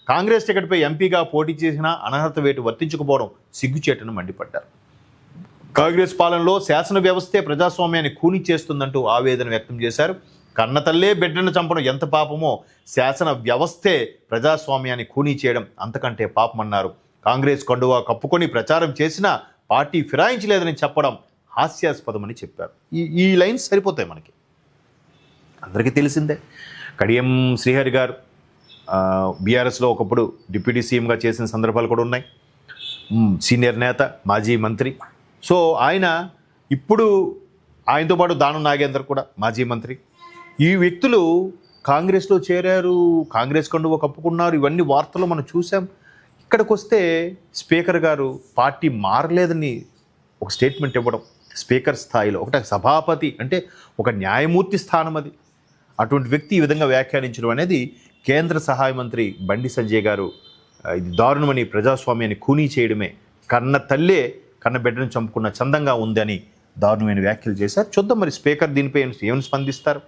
కాంగ్రెస్ టికెట్పై ఎంపీగా పోటీ చేసిన అనర్హత వేటు వర్తించకపోవడం సిగ్గుచేటని మండిపడ్డారు. కాంగ్రెస్ పాలనలో శాసన వ్యవస్థే ప్రజాస్వామ్యాన్ని ఖూనీ చేస్తుందంటూ ఆవేదన వ్యక్తం చేశారు. కన్నతల్లే బిడ్డను చంపడం ఎంత పాపమో శాసన వ్యవస్థే ప్రజాస్వామ్యాన్ని ఖూనీ చేయడం అంతకంటే పాపమన్నారు. కాంగ్రెస్ కండువా కప్పుకొని ప్రచారం చేసినా పార్టీ ఫిరాయించలేదని చెప్పడం హాస్యాస్పదమని చెప్పారు. ఈ లైన్స్ సరిపోతాయి మనకి, అందరికీ తెలిసిందే. కడియం శ్రీహరి గారు బీఆర్ఎస్లో ఒకప్పుడు డిప్యూటీ సీఎంగా చేసిన సందర్భాలు కూడా ఉన్నాయి. సీనియర్ నేత, మాజీ మంత్రి. సో ఆయన ఇప్పుడు ఆయనతో పాటు దానం నాగేందర్ కూడా మాజీ మంత్రి. ఈ వ్యక్తులు కాంగ్రెస్లో చేరారు, కాంగ్రెస్ కండువా కప్పుకున్నారు. ఇవన్నీ వార్తలు మనం చూసాం. ఇక్కడికి వస్తే స్పీకర్ గారు పార్టీ మారలేదని ఒక స్టేట్మెంట్ ఇవ్వడం, స్పీకర్ స్థాయిలో ఒకటి సభాపతి అంటే ఒక న్యాయమూర్తి స్థానం అది. అటువంటి వ్యక్తి ఈ విధంగా వ్యాఖ్యానించడం అనేది కేంద్ర సహాయ మంత్రి బండి సంజయ్ గారు ఇది దారుణమని, ప్రజాస్వామ్యాన్ని ఖూనీ చేయడమే, కన్న తల్లే కన్న బిడ్డను చంపుకున్న చందంగా ఉందని దారుణమైన వ్యాఖ్యలు చేశారు. చూద్దాం మరి స్పీకర్ దీనిపై ఏమైనా స్పందిస్తారు.